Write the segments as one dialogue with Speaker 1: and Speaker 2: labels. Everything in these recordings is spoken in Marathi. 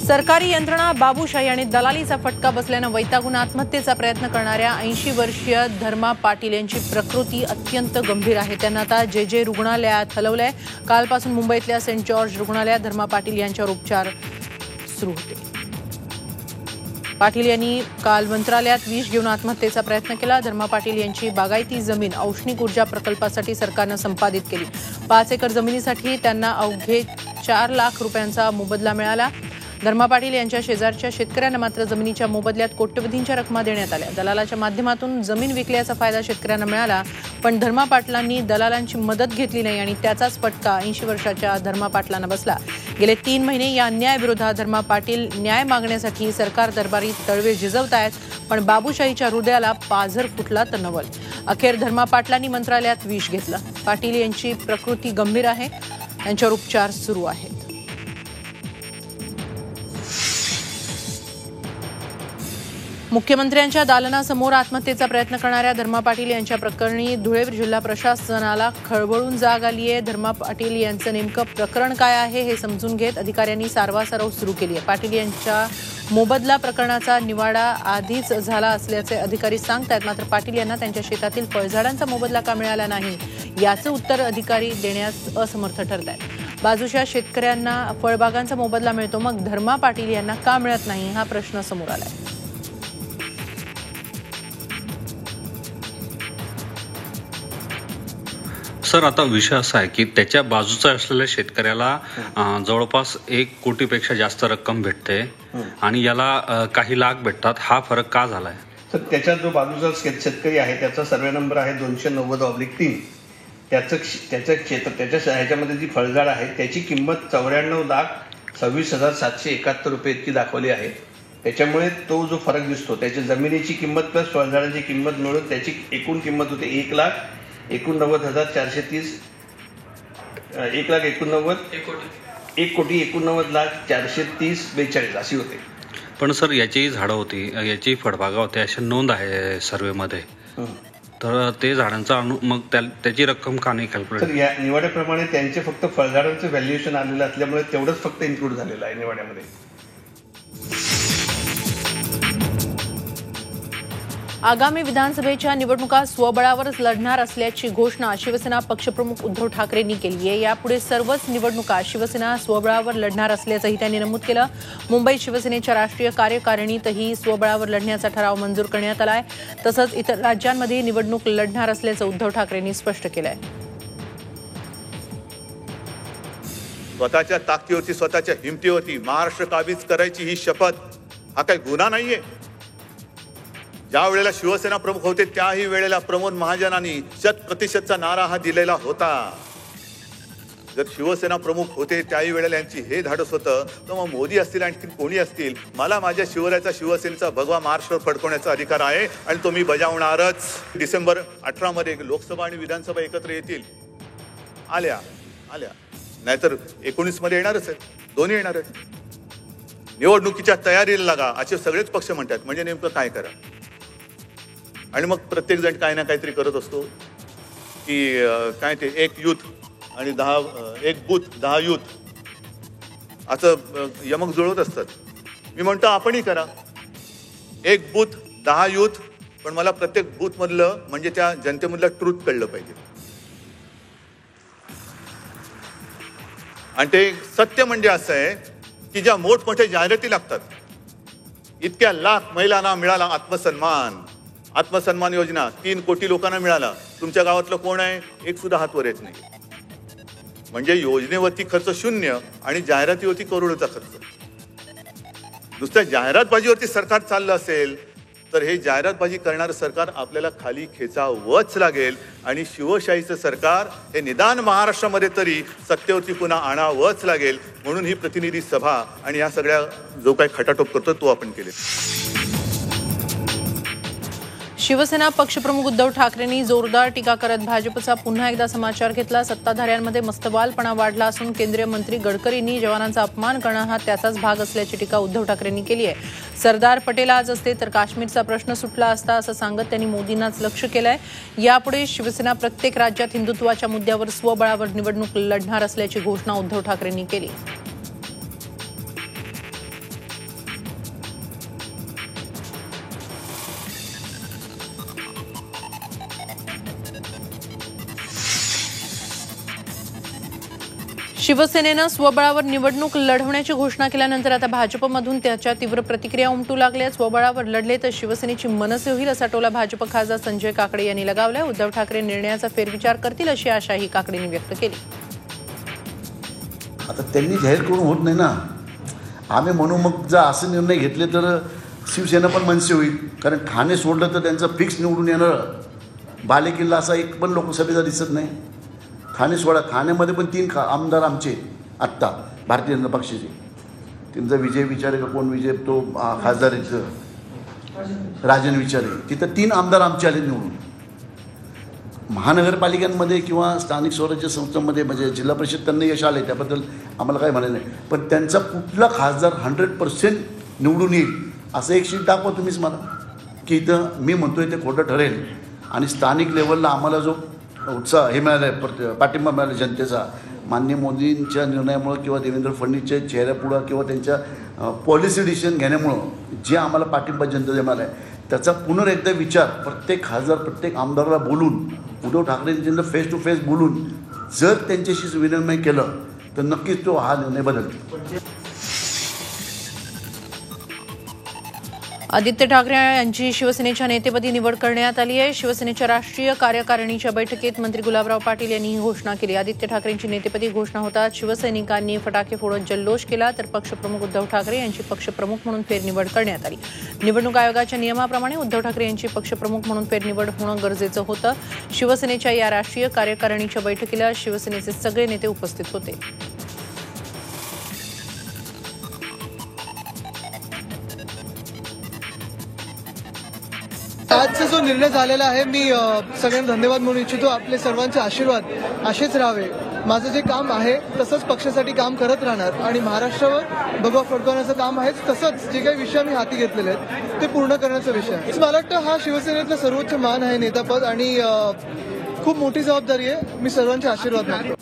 Speaker 1: सरकारी यंत्रणा बाबूशाही आणि दलालीचा फटका बसल्यानं वैतागून आत्महत्येचा प्रयत्न करणाऱ्या 80 वर्षीय धर्मा पाटील यांची प्रकृती अत्यंत गंभीर आहे। त्यांना आता जे रुग्णालयात हलवलंय। कालपासून मुंबईतल्या सेंट जॉर्ज रुग्णालयात धर्मा पाटील यांच्यावर उपचार सुरू होते। पाटील यांनी काल मंत्रालयात विष घेऊन आत्महत्येचा प्रयत्न केला। धर्मा पाटील यांची बागायती जमीन औष्णिक ऊर्जा प्रकल्पासाठी सरकारनं संपादित केली। 5 एकर जमिनीसाठी त्यांना अवघे 4 लाख रुपयांचा मोबदला मिळाला। धर्मा पाटील यांच्या शेजारच्या शेतकऱ्यांना मात्र जमिनीच्या मोबदल्यात कोट्यवधींच्या रकमा देण्यात आल्या। दलालाच्या माध्यमातून जमीन विकल्याचा फायदा शेतकऱ्यांना मिळाला, पण धर्मा पाटलांनी दलालांची मदत घेतली नाही आणि त्याचाच फटका 80 वर्षाच्या धर्मा पाटलांना बसला। गेले 3 महिने या अन्यायाविरोधात धर्मा पाटील न्याय मागण्यासाठी सरकार दरबारी तळवे झिजवतायत, पण बाबूशाहीच्या हृदयाला पाझर फुटला तर नवल। अखेर धर्मा पाटलांनी मंत्रालयात विष घेतलं। पाटील यांची प्रकृती गंभीर आहे, त्यांच्यावर उपचार सुरू आहेत। मुख्यमंत्र्यांच्या दालनासमोर आत्महत्येचा प्रयत्न करणाऱ्या धर्मा पाटील यांच्या प्रकरणी धुळे जिल्हा प्रशासनाला खळबळून जाग आली आहे। धर्मा पाटील यांचं नेमकं प्रकरण काय आहे हे समजून घेत अधिकाऱ्यांनी सारवासारव सुरू केली आहे। पाटील यांच्या मोबदला प्रकरणाचा निवाडा आधीच झाला असल्याचे अधिकारी सांगतात, मात्र पाटील यांना त्यांच्या शेतातील फळझाडांचा मोबदला का मिळाला नाही याचं उत्तर अधिकारी देण्यास असमर्थ ठरत आहेत। बाजूच्या शेतकऱ्यांना फळबागांचा मोबदला मिळतो, मग धर्मा पाटील यांना का मिळत नाही हा प्रश्न समोर आलाय।
Speaker 2: सर, आता विषय असा आहे की त्याच्या बाजूचा असलेल्या शेतकऱ्याला जवळपास 1 कोटीपेक्षा जास्त रक्कम भेटते आणि याला काही लाख भेटतात। हा फरक का झालाय?
Speaker 3: तर त्याच्या जो बाजूचा शेतकरी आहे त्याचा सर्वे नंबर आहे 290/3। त्याचं क्षेत्र त्याच्या ह्याच्यामध्ये जी फळझाड आहे त्याची किंमत 94,26,771 रुपये इतकी दाखवली आहे। त्याच्यामुळे तो जो फरक दिसतो त्याची जमिनीची किंमत प्लस फळझाडाची किंमत मिळून त्याची एकूण किंमत होते 1,89,430 1,89,430,42 अशी होते।
Speaker 2: पण सर, याचीही झाडं होती, याची फळबागा होती अशी नोंद आहे सर्वेमध्ये, तर ते झाडांचा मग त्याची रक्कम का नाही कॅल्क्युलेट?
Speaker 3: तर या निवाड्याप्रमाणे त्यांचे फक्त फळझाडांचं व्हॅल्युएशन आलेलं असल्यामुळे तेवढंच फक्त इन्क्लूड झालेलं आहे निवाड्यामध्ये।
Speaker 1: आगामी विधानसभेच्या निवडणुका स्वबळावरच लढणार असल्याची घोषणा शिवसेना पक्षप्रमुख उद्धव ठाकरेंनी केली आहे। यापुढे सर्वच निवडणुका शिवसेना स्वबळावर लढणार असल्याचंही त्यांनी नमूद केलं। मुंबईत शिवसेनेच्या राष्ट्रीय कार्यकारिणीतही स्वबळावर लढण्याचा ठराव मंजूर करण्यात आलाय। तसंच इतर राज्यांमध्ये निवडणूक लढणार असल्याचं उद्धव ठाकरेंनी स्पष्ट केलंय।
Speaker 4: स्वतःच्या ताकदीवरती, स्वतःच्या हिमतीवरती महाराष्ट्र काबीज करायची ही शपथ हा काही गुन्हा नाहीये। ज्या वेळेला शिवसेना प्रमुख होते त्याही वेळेला प्रमोद महाजनांनी 100%चा नारा हा दिलेला होता। जर शिवसेना प्रमुख होते त्याही वेळेला यांची हे धाडस होतं तर मग मोदी असतील आणखी कोणी असतील, मला माझ्या शिवसेनेचा भगवा महाराष्ट्र फडकवण्याचा अधिकार आहे आणि तो मी बजावणारच। डिसेंबर 18 मध्ये लोकसभा आणि विधानसभा एकत्र येतील, आल्या नाहीतर 19 मध्ये येणारच आहे, दोन्ही येणार आहेत। निवडणुकीच्या तयारीला लागा असे सगळेच पक्ष म्हणतात, म्हणजे नेमकं काय करा? आणि मग प्रत्येक जण काही ना काहीतरी करत असतो की काय ते 1 यूथ आणि 1 बूथ 10 यूथ असं यमक जुळवत असतात। मी म्हणतो आपणही करा 1 बूथ 10 यूथ, पण मला प्रत्येक बूथ मधलं म्हणजे त्या जनतेमधलं ट्रूथ कळलं पाहिजे। आणि ते सत्य म्हणजे असं आहे की ज्या मोठमोठ्या जाहिराती लागतात, इतक्या लाख महिलांना मिळाला आत्मसन्मान योजना, 3 कोटी लोकांना मिळाला, तुमच्या गावातलं कोण आहे? एक सुद्धा हात वर येत नाही। म्हणजे योजनेवरती खर्च 0 आणि जाहिरातीवरती करोडोचा खर्च। नुसत्या जाहिरातबाजीवरती सरकार चाललं असेल तर हे जाहिरातबाजी करणारं सरकार आपल्याला खाली खेचावंच लागेल आणि शिवशाहीचं सरकार हे निदान महाराष्ट्रामध्ये तरी सत्तेवरती पुन्हा आणावंच लागेल। म्हणून ही प्रतिनिधी सभा आणि या सगळ्या जो काही खटाटोप करतो तो आपण केले।
Speaker 1: शिवसेना पक्षप्रमुख उद्धव ठाकरेंनी जोरदार टीका करत भाजपचा पुन्हा एकदा समाचार घेतला। सत्ताधाऱ्यांमध्ये मस्तवालपणा वाढला असून केंद्रीय मंत्री गडकरींनी जवानांचा अपमान करणं हा त्याचाच भाग असल्याची टीका उद्धव ठाकरेंनी केली आहे। सरदार पटेल आज असते तर काश्मीरचा प्रश्न सुटला असता असं सांगत त्यांनी मोदींनाच लक्ष केलंय। यापुढे शिवसेना प्रत्येक राज्यात हिंदुत्वाच्या मुद्द्यावर स्वबळावर निवडणूक लढणार असल्याची घोषणा उद्धव ठाकरेंनी केली। शिवसेनेनं स्वबळावर निवडणूक लढवण्याची घोषणा केल्यानंतर आता भाजपमधून त्याच्या तीव्र प्रतिक्रिया उमटू लागल्या. स्वबळावर लढले तर शिवसेनेची मनसे होईल असा टोला भाजप खासदार संजय काकडे यांनी लगावलाय. उद्धव ठाकरे निर्णयाचा फेरविचार करतील अशी आशाही काकडेंनी व्यक्त केली.
Speaker 5: आता त्यांनी जाहीर करून होत नाही ना, आम्ही म्हणू मग जर असे निर्णय घेतले तर शिवसेना पण मनसे होईल. कारण ठाणे सोडलं तर त्यांचं फिक्स निवडून येणार बालेकिल्ला असा एक पण लोकसभेचा दिसत नाही. ठाणे सोडा, ठाण्यामध्ये पण 3 आमदार आमचे आत्ता भारतीय जनता पक्षाचे. त्यांचा विजय विचारे का कोण विजय तो खासदार राजन विचारे, तिथं 3 आमदार आमचे आले निवडून. महानगरपालिकांमध्ये किंवा स्थानिक स्वराज्य संस्थांमध्ये म्हणजे जिल्हा परिषद त्यांना यश आले, त्याबद्दल आम्हाला काही म्हणायचं नाही. पण त्यांचा कुठला खासदार 100% निवडून येईल असं एक शीट दाखवा तुम्हीच मला, की इथं मी म्हणतोय ते खोटं ठरेल. आणि स्थानिक लेवलला आम्हाला जो उत्साह हे मिळाला आहे, पाठिंबा मिळाला जनतेचा माननीय मोदींच्या निर्णयामुळं किंवा देवेंद्र फडणवीसच्या चेहऱ्यापुढं किंवा त्यांच्या पॉलिसी डिसिजन घेण्यामुळं जे आम्हाला पाठिंबा जनतेचा मिळाला आहे, त्याचा पुनरेकदा विचार प्रत्येक खासदार प्रत्येक आमदाराला बोलून, उद्धव ठाकरेंच्या फेस टू फेस बोलून जर त्यांच्याशी विनिमय केलं तर नक्कीच तो हा निर्णय बदलतो.
Speaker 1: आदित्य ठाकरे यांची शिवसेनेच्या नेतेपदी निवड करण्यात आली आहे. शिवसेनेच्या राष्ट्रीय कार्यकारिणीच्या बैठकीत मंत्री गुलाबराव पाटील यांनी ही घोषणा केली. आदित्य ठाकरेंची नेतेपदी घोषणा होताच शिवसैनिकांनी फटाके फोडत जल्लोष केला, तर पक्षप्रमुख उद्धव ठाकरे यांची पक्षप्रमुख म्हणून फेरनिवड करण्यात आली. निवडणूक आयोगाच्या नियमाप्रमाणे उद्धव ठाकरे यांची पक्षप्रमुख म्हणून फेरनिवड होणं गरजेचं होतं. शिवसेनेच्या या राष्ट्रीय कार्यकारिणीच्या बैठकीला शिवसेनेचे सगळे नेते उपस्थित होते.
Speaker 6: आजचा जो निर्णय झालेला आहे, मी सगळ्यांना धन्यवाद म्हणू इच्छितो. आपले सर्वांचे आशीर्वाद असेच राहावे. माझं जे काम आहे तसंच पक्षासाठी काम करत राहणार आणि महाराष्ट्रावर भगवा फडकवण्याचं काम आहे. तसंच जे काही विषय मी हाती घेतलेले आहेत ते पूर्ण करण्याचा विषय आहे. मला वाटतं हा शिवसेनेतला सर्वोच्च मान आहे नेतापद, आणि खूप मोठी जबाबदारी आहे. मी सर्वांचे आशीर्वाद मागतो.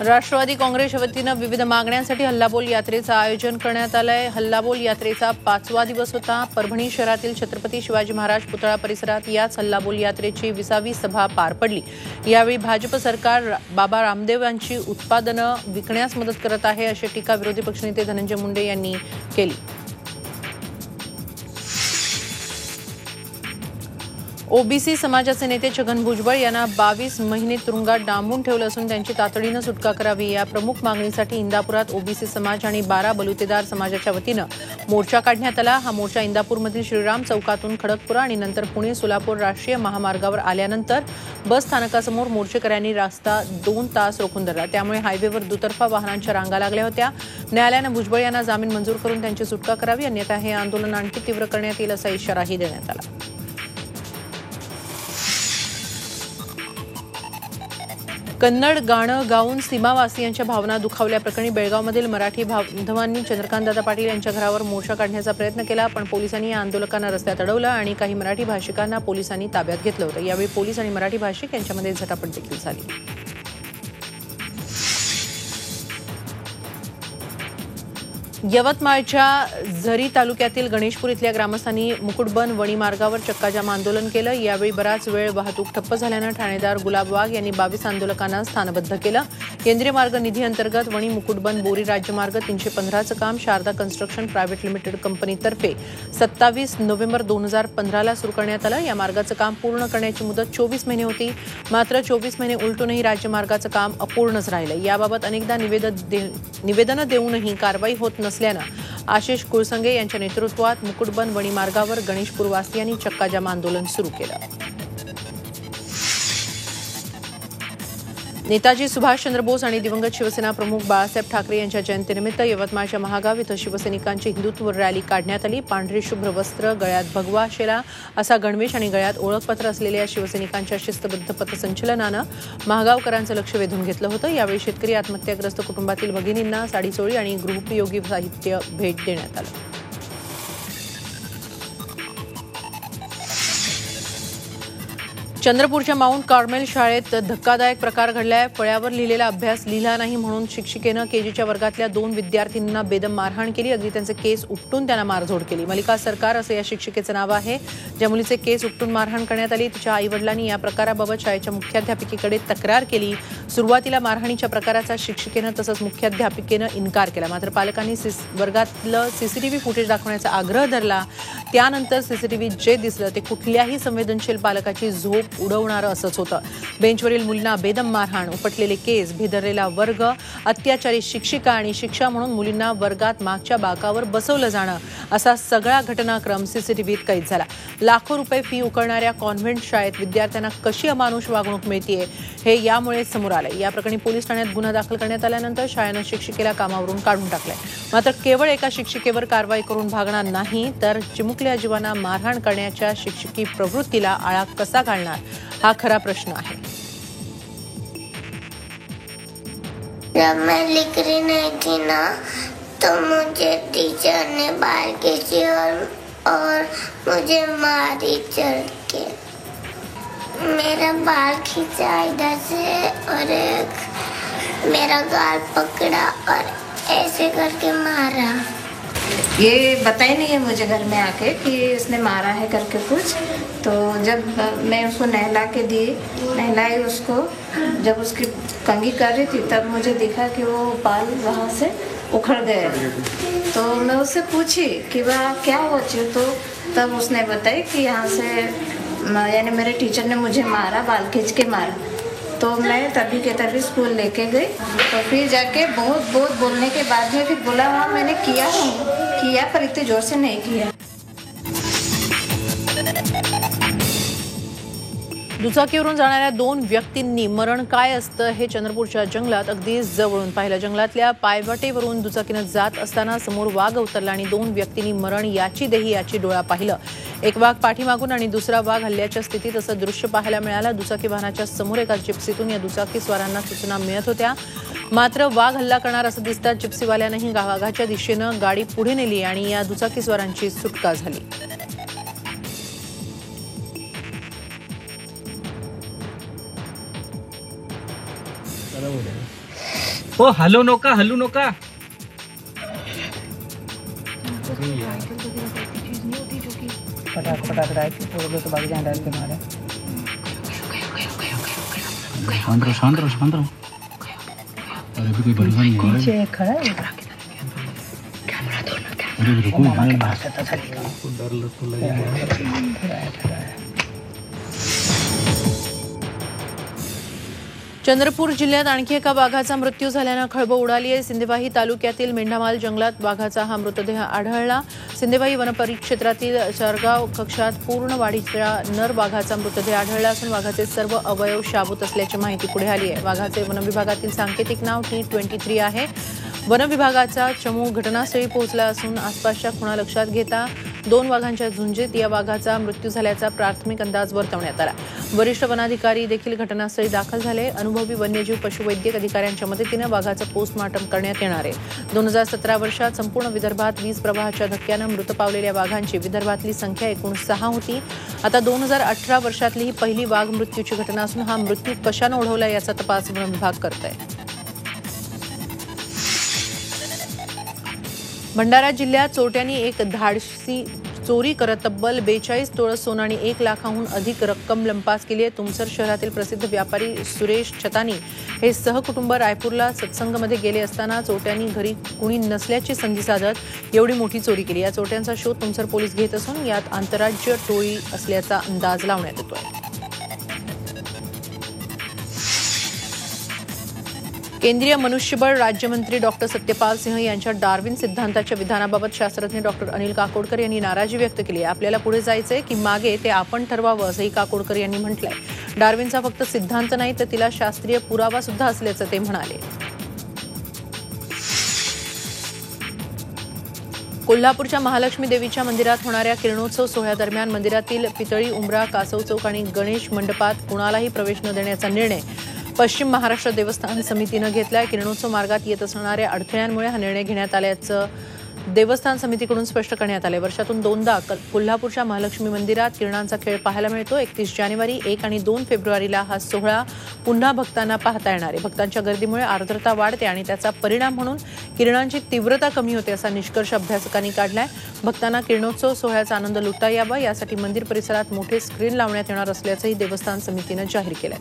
Speaker 1: राष्ट्रवादी काँग्रेसच्या वतीनं विविध मागण्यांसाठी हल्लाबोल यात्रेचं आयोजन करण्यात आलंय. हल्लाबोल यात्रेचा 5वा दिवस होता. परभणी शहरातील छत्रपती शिवाजी महाराज पुतळा परिसरात याच हल्लाबोल यात्रेची 20वी सभा पार पडली. यावेळी भाजप सरकार बाबा रामदेव यांची उत्पादनं विकण्यास मदत करत आहे अशी टीका विरोधी पक्षनेते धनंजय मुंडे यांनी केली. ओबीसी समाजाचे नेते छगन भुजबळ यांना 22 महिने तुरुंगात डांबून ठेवलं असून त्यांची तातडीनं सुटका करावी या प्रमुख मागणीसाठी इंदापुरात ओबीसी समाज आणि 12 बलुतेदार समाजाच्या वतीनं मोर्चा काढण्यात आला. हा मोर्चा इंदापूरमधील श्रीराम चौकातून खडकपुरा आणि नंतर पुणे सोलापूर राष्ट्रीय महामार्गावर आल्यानंतर बस स्थानकासमोर मोर्चेकऱ्यांनी रस्ता 2 तास रोखून धरला. त्यामुळे हायवेवर दुतर्फा वाहनांच्या रांगा लागल्या होत्या. न्यायालयानं भुजबळ यांना जामीन मंजूर करून त्यांची सुटका करावी, अन्यथा हे आंदोलन आणखी तीव्र करण्यात येईल असा इशाराही देण्यात आला. कन्नड गाणं गाऊन सीमावासियांच्या भावना दुखावल्याप्रकरणी बेळगावमधील मराठी बांधवांनी चंद्रकांतदादा पाटील यांच्या घरावर मोर्चा काढण्याचा प्रयत्न केला, पण पोलिसांनी या आंदोलकांना रस्त्यात अडवलं आणि काही मराठी भाषिकांना पोलिसांनी ताब्यात घेतलं होतं. यावेळी पोलीस आणि मराठी भाषिक यांच्यामध्ये झटापट देखील झाली. यवतमाळच्या झरी तालुक्यातील गणेशपूर इथल्या ग्रामस्थांनी मुकुटबन वणी मार्गावर चक्काजाम आंदोलन केलं. यावेळी बराच वेळ वाहतूक ठप्प झाल्यानं ठाणेदार गुलाब वाघ यांनी 22 आंदोलकांना स्थानबद्ध केलं. केंद्रीय मार्ग निधी अंतर्गत वणी मुकुटबन बोरी राज्यमार्ग 315चं काम शारदा कन्स्ट्रक्शन प्रायव्हेट लिमिटेड कंपनीतर्फे 27 नोव्हेंबर 2015ला सुरू करण्यात आलं. या मार्गाचं काम पूर्ण करण्याची मुदत 24 महिने होती, मात्र 24 महिने उलटूनही राज्यमार्गाचं काम अपूर्णच राहिलं. याबाबत अनेकदा निवेदनं देऊनही कारवाई होत नसल्यानं आशिष कुळसंगे यांच्या नेतृत्वात मुकुटबन वणी मार्गावर गणेशपूरवासियांनी चक्काजाम आंदोलन सुरू केलं. नेताजी सुभाषचंद्र बोस आणि दिवंगत शिवसेना प्रमुख बाळासाहेब ठाकरे यांच्या जयंतीनिमित्त यवतमाळच्या महागाव इथं शिवसैनिकांची हिंदुत्व रॅली काढण्यात आली. पांढरी शुभ्र वस्त्र, गळ्यात भगवा शेला असा गणवेश आणि गळ्यात ओळखपत्र असलेल्या शिवसैनिकांच्या शिस्तबद्ध पथसंचलनानं महागावकरांचं लक्ष वेधून घेतलं होतं. यावेळी शेतकरी आत्महत्याग्रस्त कुटुंबातील भगिनींना साडीचोळी आणि गृहोपयोगी साहित्य भेट देण्यात आलं. चंद्रपूरच्या माउंट कार्मेल शाळेत धक्कादायक प्रकार घडलाय. फळ्यावर लिहिलेला अभ्यास लिहिला नाही म्हणून शिक्षिकेनं केजीच्या वर्गातल्या 2 विद्यार्थिनींना बेदम मारहाण केली. अगदी त्यांचे केस उपटून त्यांना मारझोड केली. मलिका सरकार असं या शिक्षिकेचं नाव आहे. ज्या मुलीचे केस उपटून मारहाण करण्यात आली तिच्या आईवडिलांनी या प्रकाराबाबत शाळेच्या मुख्याध्यापिकेकडे तक्रार केली. सुरुवातीला मारहाणीच्या प्रकाराचा शिक्षिकेनं तसंच मुख्याध्यापिकेनं इन्कार केला. मात्र पालकांनी वर्गातलं सीसीटीव्ही फुटेज दाखवण्याचा आग्रह धरला. त्यानंतर सीसीटीव्हीत जे दिसलं ते कुठल्याही संवेदनशील पालकाची झोप उडवणारं असंच होतं. बेंचवरील मुलींना बेदम मारहाण, उपटलेले केस, भेदरलेला वर्ग, अत्याचारी शिक्षिका आणि शिक्षा म्हणून मुलींना वर्गात मागच्या बाकावर बसवलं जाणं असा सगळा घटनाक्रम सीसीटीव्हीत कैद झाला. लाखो रुपये फी उकळणाऱ्या कॉन्व्हेंट शाळेत विद्यार्थ्यांना कशी अमानुष वागणूक मिळतीये हे यामुळे समोर आलंय. या प्रकरणी पोलीस ठाण्यात गुन्हा दाखल करण्यात आल्यानंतर शाळेनं शिक्षिकेला कामावरून काढून टाकलंय. मात्र केवळ एका शिक्षिकेवर कारवाई करून भागणार नाही तर चिमुकल्या जीवांना मारहाण करण्याच्या शिक्षकी प्रवृत्तीला आळा कसा घालणार हा खरा प्रश्न आहे.
Speaker 7: जब मैं लिख रही नहीं थी ना तो मुझे टीचर ने बाल खींची और मुझे मारी चढ़ के. मेरा बाल खींचा इधर से और एक मेरा गाल पकड़ा और ऐसे करके मारा.
Speaker 8: ये बताया नहीं है मुझे घर में आके कि इसने मारा है करके कुछ. तो जब मैं उसको नहला के दी, नहलाई उसको, जब उसकी कंघी कर रही थी तब मुझे दिखा कि वो बाल वहाँ से उखड़ गए. तो मैं उससे पूछी कि वह क्या हुआ चीज़. तो तब उसने बताई कि यहाँ से यानी मेरे टीचर ने मुझे मारा, बाल खींच के मारा. तो मैं तभी के तभी स्कूल लेके गई. तो फिर जाके बहुत बोलने के बाद में फिर बोला हाँ मैंने किया पर इतने जोर से नहीं किया.
Speaker 1: दुचाकीवरून जाणाऱ्या 2 व्यक्तींनी मरण काय असतं हे चंद्रपूरच्या जंगलात अगदी जवळून पाहिलं. जंगलातल्या पायवाटेवरून दुचाकीनं जात असताना समोर वाघ उतरला आणि 2 व्यक्तींनी मरण याची देही याची डोळा पाहिलं. एक वाघ पाठीमागून आणि दुसरा वाघ हल्ल्याच्या स्थितीत असं दृश्य पाहायला मिळालं. दुचाकी वाहनाच्या समोर एका जिप्सीतून या दुचाकी स्वारांना सूचना मिळत होत्या. मात्र वाघ हल्ला करणार असं दिसताच जिप्सीवाल्यानंही वाघाच्या दिशेनं गाडी पुढे नेली आणि या दुचाकी स्वारांची सुटका झाली.
Speaker 9: हो हलू नका. शांत रहो. अरे भी कोई भरोसा नहीं है. पीछे खड़ा है. कैमरा दो ना. अरे रुको डर लग.
Speaker 1: चंद्रपूर जिल्ह्यात आणखी एका वाघाचा मृत्यू झाल्यानं खळबळ उडाली आहे. सिंदेवाही तालुक्यातील मेंढामाल जंगलात वाघाचा हा मृतदेह आढळला. सिंदेवाही वनपरिक्षेत्रातील चारगाव कक्षात पूर्ण वाढीच्या नर वाघाचा मृतदेह आढळला असून वाघाचे सर्व अवयव शाबूत असल्याची माहिती पुढे आली आहे. वाघाचे वनविभागातील सांकेतिक नाव T23 आहे. वनविभागाचा चमू घटनास्थळी पोहोचला असून आसपासच्या खुणा लक्षात घेता 2 वाघांच्या झुंजीत या वाघाचा मृत्यू झाल्याचा प्राथमिक अंदाज वर्तवण्यात आला. वरिष्ठ वनाधिकारी देखील घटनास्थळी दाखल झाले. अनुभवी वन्यजीव पशुवैद्यक अधिकाऱ्यांच्या मदतीनं वाघाचं पोस्टमॉर्टम करण्यात येणार आहे. 2017 वर्षात संपूर्ण विदर्भात वीज प्रवाहाच्या धक्क्यानं मृत पावलेल्या वाघांची विदर्भातली संख्या एकूण 6 होती. आता 2018 वर्षातली ही पहिली वाघ मृत्यूची घटना असून हा मृत्यू कशानं ओढवला याचा तपास वन विभाग करत आहे. भंडारा जिल्ह्यात चोरट्यांनी एक धाडसी चोरी करत तब्बल 42 तोळं सोनं आणि 1 लाखाहून अधिक रक्कम लंपास केली आहे. तुमसर शहरातील प्रसिद्ध व्यापारी सुरेश छतानी हे सहकुटुंब रायपूरला सत्संगमध्ये गेले असताना चोरट्यांनी घरी कुणी नसल्याची संधी साधत एवढी मोठी चोरी केली. या चोरट्यांचा शोध तुमसर पोलीस घेत असून यात आंतरराज्य टोळी असल्याचा अंदाज लावण्यात येतोय. केंद्रीय मनुष्यबळ राज्यमंत्री डॉक्टर सत्यपाल सिंह यांच्या डार्विन सिद्धांताच्या विधानाबाबत शास्त्रज्ञ डॉक्टर अनिल काकोडकर यांनी नाराजी व्यक्त केली आहे. आपल्याला पुढे जायचंय की मागे ते आपण ठरवावं असंही काकोडकर यांनी म्हटलंय. डार्विनचा फक्त सिद्धांत नाही तर तिला शास्त्रीय पुरावा सुद्धा असल्याचं ते म्हणाले. कोल्हापूरच्या महालक्ष्मी देवीच्या मंदिरात होणाऱ्या किरणोत्सव सोहळ्यादरम्यान मंदिरातील पितळी उंबरा, कासव चौक आणि गणेश मंडपात कुणालाही प्रवेश न देण्याचा निर्णय पश्चिम महाराष्ट्र देवस्थान समितीनं घेतलाय. किरणोत्सव मार्गात येत असणाऱ्या अडथळ्यांमुळे हा निर्णय घेण्यात आल्याचं देवस्थान समितीकडून स्पष्ट करण्यात आले. वर्षातून 2दा कोल्हापूरच्या महालक्ष्मी मंदिरात किरणांचा खेळ पाहायला मिळतो. 31 जानेवारी 1 आणि 2 फेब्रुवारीला हा सोहळा पुन्हा भक्तांना पाहता येणार आहे. भक्तांच्या गर्दीमुळे आर्द्रता वाढते आणि त्याचा परिणाम म्हणून किरणांची तीव्रता कमी होते असा निष्कर्ष अभ्यासकांनी काढलाय. भक्तांना किरणोत्सव सोहळ्याचा आनंद लुटता यावा यासाठी मंदिर परिसरात मोठे स्क्रीन लावण्यात येणार असल्याचंही देवस्थान समितीनं जाहीर केलंय.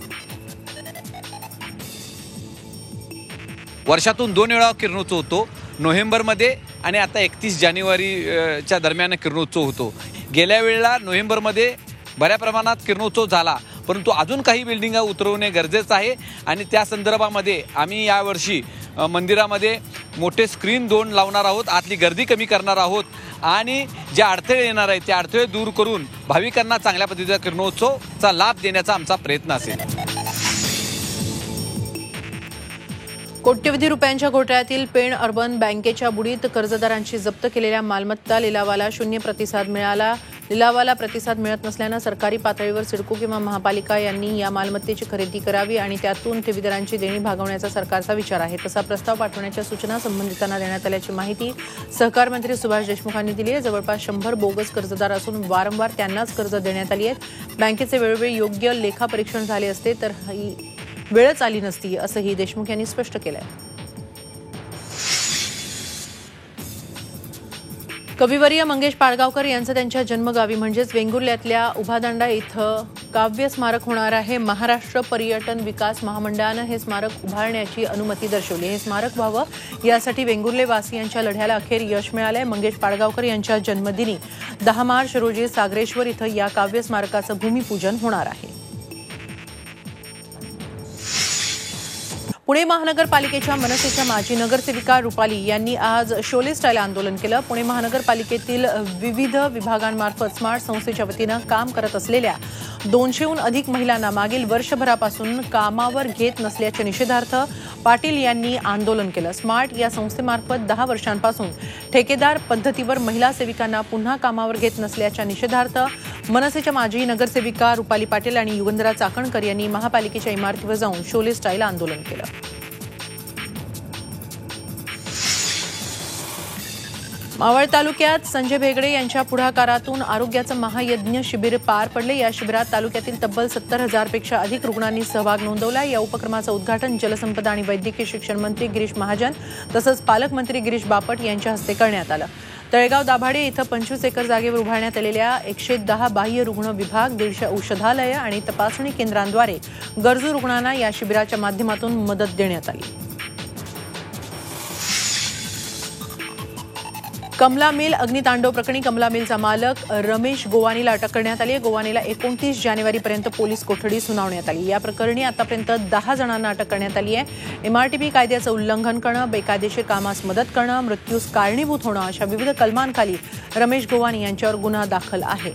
Speaker 10: वर्षातून 2 वेळा किरणोत्सव होतो, नोव्हेंबरमध्ये आणि आता 31 जानेवारीच्या दरम्यान किरणोत्सव होतो. गेल्या वेळेला नोव्हेंबरमध्ये बऱ्या प्रमाणात किरणोत्सव झाला, परंतु अजून काही बिल्डिंगा उतरवणे गरजेचं आहे आणि त्या संदर्भामध्ये आम्ही यावर्षी मंदिरामध्ये मोठे स्क्रीन 2 लावणार आहोत, आतली गर्दी कमी करणार आहोत आणि जे अडथळे येणार आहेत ते अडथळे दूर करून भाविकांना चांगल्या पद्धतीचा किरणोत्सवचा लाभ देण्याचा आमचा प्रयत्न असेल.
Speaker 1: कोट्यवधी रुपयांच्या घोटाळ्यातील पेण अर्बन बँकेच्या बुडीत कर्जदारांची जप्त केलेल्या मालमत्ता लिलावाला 0 प्रतिसाद मिळाला. लिलावाला प्रतिसाद मिळत नसल्यानं सरकारी पातळीवर सिडको किंवा महापालिका यांनी या मालमत्तेची खरेदी करावी आणि त्यातून ठेवीदारांची देणी भागवण्याचा सरकारचा विचार आहे. तसा प्रस्ताव पाठवण्याच्या सूचना संबंधितांना देण्यात आल्याची माहिती सहकार मंत्री सुभाष देशमुखांनी दिली आहे. जवळपास 100 बोगस कर्जदार असून वारंवार त्यांनाच कर्ज देण्यात आली आहेत. बँकेचे वेळोवेळी योग्य लेखापरीक्षण झाले असते तर ही वेळच आली नसती असंही देशमुख यांनी स्पष्ट केलंय. कविवर्य मंगेश पाडगावकर यांचं त्यांच्या जन्मगावी म्हणजेच वेंगुर्ल्यातल्या उभादांडा इथं काव्य स्मारक होणार आहे. महाराष्ट्र पर्यटन विकास महामंडळानं हे स्मारक उभारण्याची अनुमती दर्शवली. हे स्मारक व्हावं यासाठी वेंगुर्ले वासियांच्या लढ्याला अखेर यश मिळालंय. मंगेश पाडगावकर यांच्या जन्मदिनी 10 मार्च रोजी सागरेश्वर इथं या काव्य स्मारकाचं भूमिपूजन होणार आहे. पुणे महानगरपालिकेच्या मनसेच्या माजी नगरसेविका रुपाली यांनी आज शोले स्टाईल आंदोलन केलं. पुणे महानगरपालिकेतील विविध विभागांमार्फत स्मार्ट संस्थेच्या वतीनं काम करत असलेल्या 200हून अधिक महिलांना मागील वर्षभरापासून कामावर घेत नसल्याच्या निषेधार्थ पाटील यांनी आंदोलन केलं. स्मार्ट या संस्थेमार्फत 10 वर्षांपासून ठेकेदार पद्धतीवर महिला सेविकांना पुन्हा कामावर घेत नसल्याच्या निषेधार्थ मनसेच्या माजी नगरसेविका रुपाली पाटील आणि युगंधरा चाकणकर यांनी महापालिकेच्या इमारतीवर जाऊन शोले स्टाईल आंदोलन केलं. मावळ तालुक्यात संजय भेगडे यांच्या पुढाकारातून आरोग्याचं महायज्ञ शिबिर पार पडले. या शिबिरात तालुक्यातील तब्बल 70,000 पेक्षा अधिक रुग्णांनी सहभाग नोंदवला. या उपक्रमाचं उद्घाटन जलसंपदा आणि वैद्यकीय शिक्षण मंत्री गिरीश महाजन तसंच पालकमंत्री गिरीश बापट यांच्या हस्ते करण्यात आलं. तळेगाव दाभाडे इथं 25 एकर जागेवर उभारण्यात आलेल्या 110 बाह्य रुग्ण विभाग, 150 औषधालय आणि तपासणी केंद्रांद्वारे गरजू रुग्णांना या शिबिराच्या माध्यमातून मदत देण्यात आली. कमला मिल अग्नितांडव प्रकरणी कमला मिलचा मालक रमेश गोवानीला अटक करण्यात आली आहे. गोवानीला 29 जानेवारीपर्यंत पोलीस कोठडी सुनावण्यात आली. या प्रकरणी आतापर्यंत 10 जणांना अटक करण्यात आली आहे. MRTP कायद्याचं उल्लंघन करणं, बेकायदेशीर कामास मदत करणं, मृत्यूस कारणीभूत होणं अशा विविध कलमांखाली रमेश गोवानी यांच्यावर गुन्हा दाखल आहे.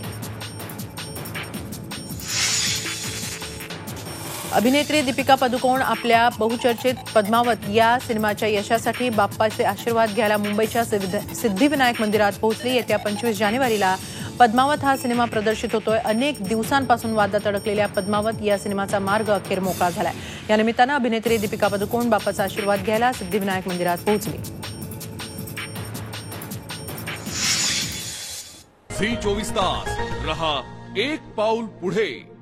Speaker 1: अभिनेत्री दीपिका पदुकोण आपल्या बहुचर्चित पद्मावत या सिनेमाच्या यशासाठी बाप्पाचे आशीर्वाद घ्यायला मुंबईच्या सिद्धिविनायक मंदिरात पोहोचली. येत्या 25 जानेवारीला पद्मावत हा सिनेमा प्रदर्शित होतोय. अनेक दिवसांपासून वादात अडकलेल्या पद्मावत या सिनेमाचा मार्ग अखेर मोकळा झालाय. या निमित्तानं अभिनेत्री दीपिका पदुकोण बाप्पाचा आशीर्वाद घ्यायला सिद्धिविनायक मंदिरात पोहोचली.
Speaker 11: झी 24 तास रहा एक पाऊल पुढे.